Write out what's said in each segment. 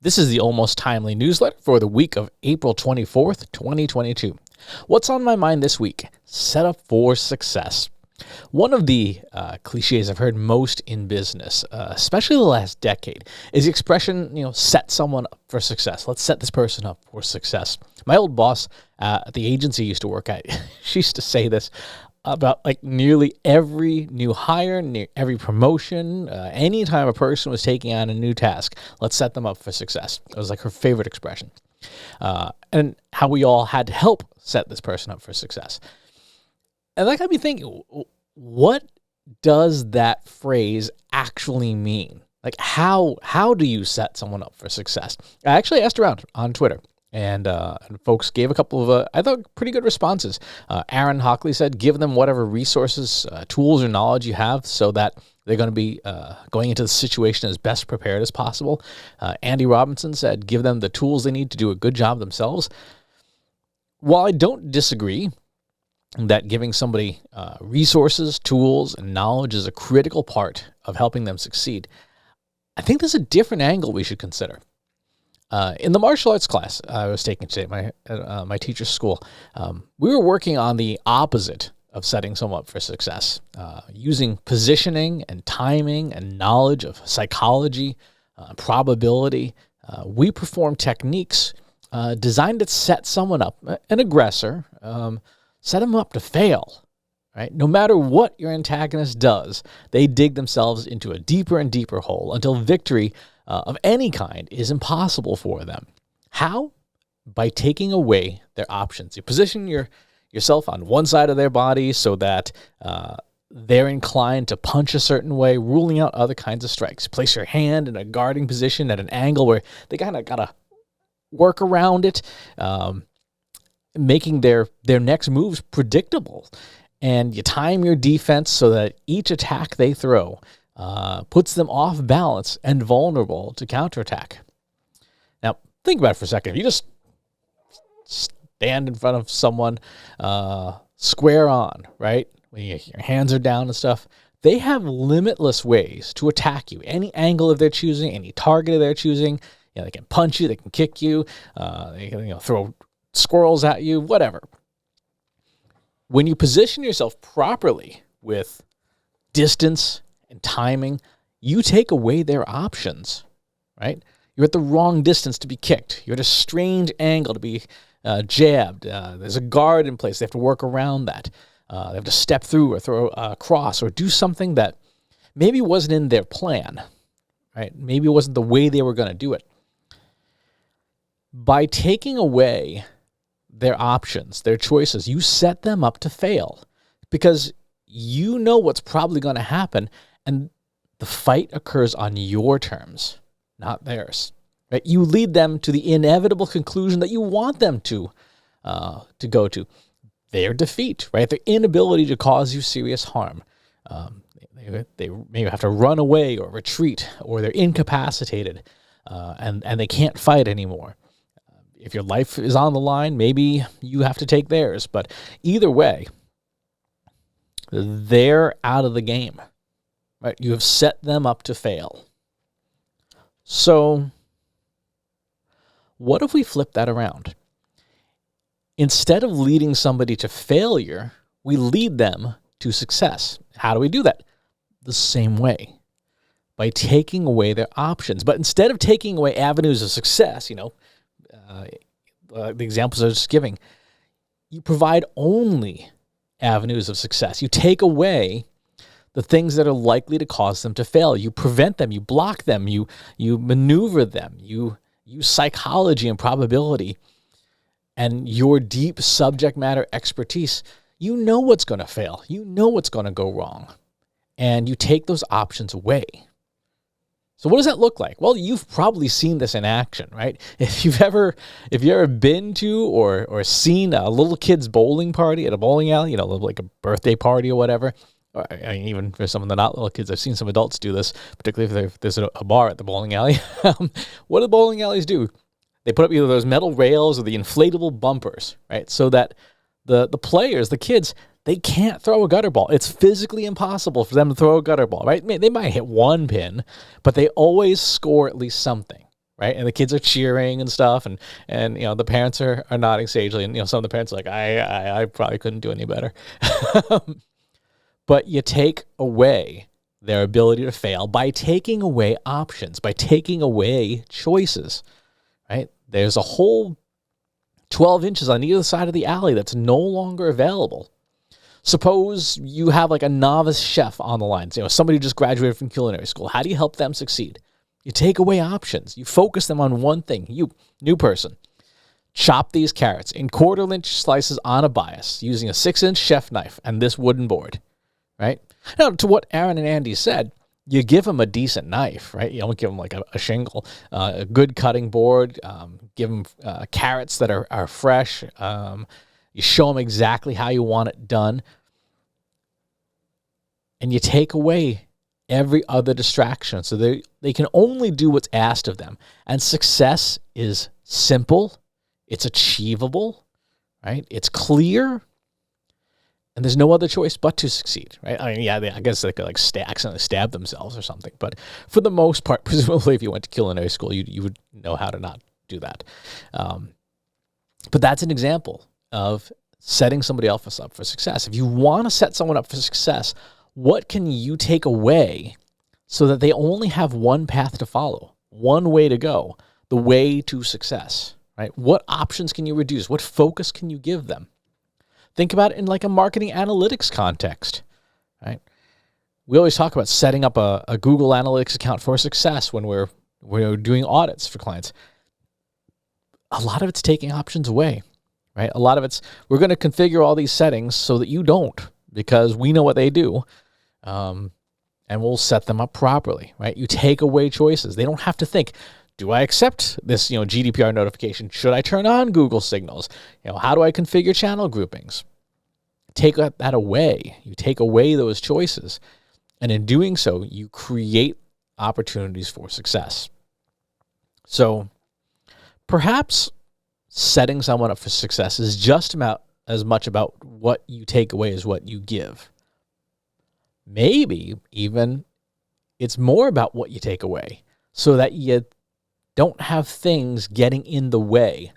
This is the Almost Timely newsletter for the week of April 24th, 2022. What's on my mind this week? Set up for success. One of the cliches I've heard most in business, especially the last decade, is the expression, set someone up for success. Let's set this person up for success. My old boss at the agency I used to work at, she used to say this about nearly every new hire, every promotion, anytime a person was taking on a new task, let's set them up for success. It was her favorite expression. And how we all had to help set this person up for success. And that got me thinking, what does that phrase actually mean? How do you set someone up for success? I actually asked around on Twitter. And folks gave a couple of, I thought, pretty good responses. Aaron Hockley said, give them whatever resources, tools, or knowledge you have so that they're going to be going into the situation as best prepared as possible. Andy Robinson said, give them the tools they need to do a good job themselves. While I don't disagree that giving somebody resources, tools, and knowledge is a critical part of helping them succeed, I think there's a different angle we should consider. In the martial arts class I was taking today at my teacher's school, we were working on the opposite of setting someone up for success, using positioning and timing and knowledge of psychology, probability. We perform techniques designed to set someone up, an aggressor, set them up to fail. Right? No matter what your antagonist does, they dig themselves into a deeper and deeper hole until victory of any kind is impossible for them. How? By taking away their options. You position yourself on one side of their body so that they're inclined to punch a certain way, ruling out other kinds of strikes. Place your hand in a guarding position at an angle where they kind of got to work around it, making their next moves predictable. And you time your defense so that each attack they throw puts them off balance and vulnerable to counterattack. Now, think about it for a second. If you just stand in front of someone square on, right? When your hands are down and stuff, they have limitless ways to attack you. Any angle of their choosing, any target of their choosing. They can punch you, they can kick you, they can throw squirrels at you, whatever. When you position yourself properly with distance and timing, you take away their options, right? You're at the wrong distance to be kicked. You're at a strange angle to be jabbed. There's a guard in place. They have to work around that. They have to step through or throw a cross or do something that maybe wasn't in their plan, right? Maybe it wasn't the way they were going to do it. By taking away their options, their choices, you set them up to fail because you know what's probably going to happen, and the fight occurs on your terms, not theirs. Right? You lead them to the inevitable conclusion that you want them to go to, their defeat, right? Their inability to cause you serious harm. They maybe have to run away or retreat, or they're incapacitated and they can't fight anymore. If your life is on the line, maybe you have to take theirs. But either way, they're out of the game. Right? You have set them up to fail. So, what if we flip that around? Instead of leading somebody to failure, we lead them to success. How do we do that? The same way. By taking away their options. But instead of taking away avenues of success, the examples I was just giving, you provide only avenues of success. You take away the things that are likely to cause them to fail. You prevent them, you block them, you maneuver them, you use psychology and probability and your deep subject matter expertise. You know what's going to fail. You know what's going to go wrong. And you take those options away. So what does that look like? Well, you've probably seen this in action, right? If you've ever been to or seen a little kid's bowling party at a bowling alley, like a birthday party or whatever, or even for some of the not little kids, I've seen some adults do this, particularly if there's a bar at the bowling alley. What do bowling alleys do? They put up either those metal rails or the inflatable bumpers, right? So that the players, the kids, they can't throw a gutter ball. It's physically impossible for them to throw a gutter ball, right? They might hit one pin, but they always score at least something, right? And the kids are cheering and stuff, and the parents are nodding sagely, and some of the parents are like, I probably couldn't do any better. But you take away their ability to fail by taking away options, by taking away choices, right? There's a whole 12 inches on either side of the alley that's no longer available. Suppose you have like a novice chef on the line, somebody who just graduated from culinary school. How do you help them succeed? You take away options. You focus them on one thing. You, new person, chop these carrots in quarter-inch slices on a bias using a 6-inch chef knife and this wooden board, right? Now, to what Aaron and Andy said, you give them a decent knife, right? You don't give them like a shingle, a good cutting board, give them carrots that are fresh. You show them exactly how you want it done. And you take away every other distraction. So they can only do what's asked of them. And success is simple. It's achievable, right? It's clear. And there's no other choice but to succeed, right? I mean, yeah, I guess they could like accidentally stab themselves or something. But for the most part, presumably if you went to culinary school, you would know how to not do that. But that's an example of setting somebody else up for success. If you want to set someone up for success, what can you take away so that they only have one path to follow, one way to go, the way to success, right? What options can you reduce? What focus can you give them? Think about it in like a marketing analytics context, right? We always talk about setting up a Google Analytics account for success when we're doing audits for clients. A lot of it's taking options away, right? A lot of it's, we're going to configure all these settings so that you don't, because we know what they do, and we'll set them up properly, right? You take away choices. They don't have to think, do I accept this, GDPR notification? Should I turn on Google Signals? How do I configure channel groupings? Take that away. You take away those choices. And in doing so, you create opportunities for success. So perhaps setting someone up for success is just about as much about what you take away as what you give. Maybe even it's more about what you take away so that you don't have things getting in the way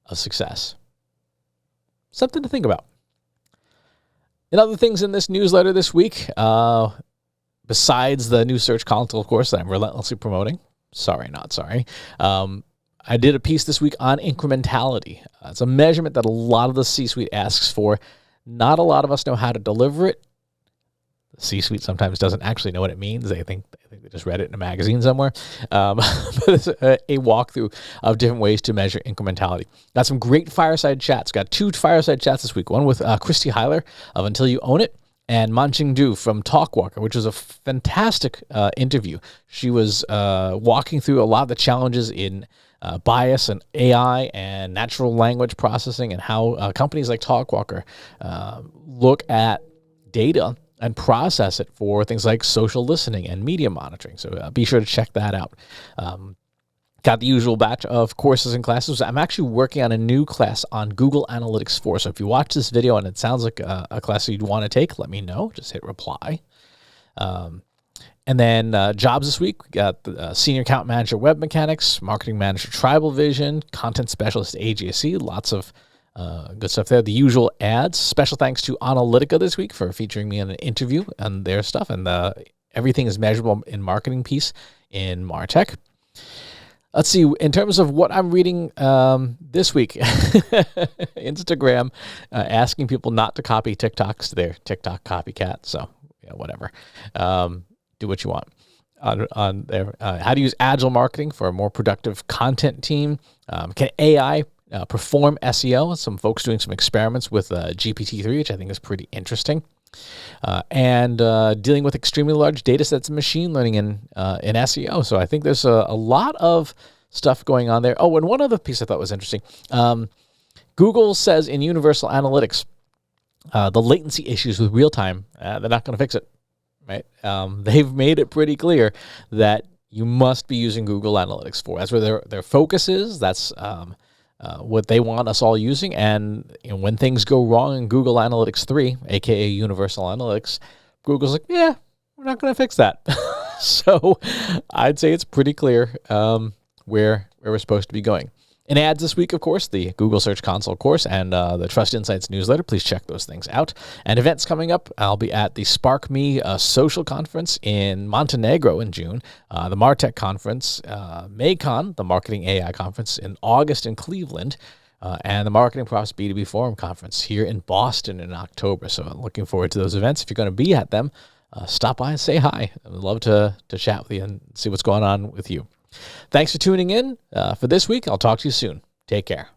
of success. Something to think about. And other things in this newsletter this week, besides the new Search Console, of course, that I'm relentlessly promoting. Sorry, not sorry. I did a piece this week on incrementality. It's a measurement that a lot of the C-suite asks for. Not a lot of us know how to deliver it. The C-suite sometimes doesn't actually know what it means. They think they just read it in a magazine somewhere. But it's a walkthrough of different ways to measure incrementality. Got some great fireside chats. Got 2 fireside chats this week. One with Christy Heiler of Until You Own It, and Manching Du from Talkwalker, which was a fantastic interview. She was walking through a lot of the challenges in bias and AI and natural language processing, and how companies like Talkwalker look at data and process it for things like social listening and media monitoring. So be sure to check that out. Got the usual batch of courses and classes. I'm actually working on a new class on Google Analytics 4. So if you watch this video and it sounds like a class you'd want to take, let me know. Just hit reply. And then jobs this week, we got the Senior Account Manager Web Mechanics, Marketing Manager Tribal Vision, Content Specialist AJC, lots of good stuff there. The usual ads. Special thanks to Analytica this week for featuring me in an interview on their stuff. And Everything is Measurable in Marketing piece in MarTech. Let's see, in terms of what I'm reading this week, Instagram asking people not to copy TikToks. They're TikTok copycat, so whatever. Do what you want. On there, how to use agile marketing for a more productive content team. Can AI perform SEO? Some folks doing some experiments with GPT-3, which I think is pretty interesting. And dealing with extremely large data sets and machine learning in SEO. So I think there's a lot of stuff going on there. Oh, and one other piece I thought was interesting. Google says in Universal Analytics, the latency issues with real-time, they're not going to fix it, right? They've made it pretty clear that you must be using Google Analytics 4. That's where their focus is. That's what they want us all using. And when things go wrong in Google Analytics 3, aka Universal Analytics, Google's like, yeah, we're not going to fix that. So I'd say it's pretty clear where we're supposed to be going. In ads this week, of course, the Google Search Console course and the Trust Insights newsletter. Please check those things out. And events coming up, I'll be at the Spark Me social conference in Montenegro in June, the MarTech conference, MACON, the Marketing AI conference in August in Cleveland, and the Marketing Profs B2B Forum conference here in Boston in October. So I'm looking forward to those events. If you're going to be at them, stop by and say hi. I'd love to chat with you and see what's going on with you. Thanks for tuning in for this week. I'll talk to you soon. Take care.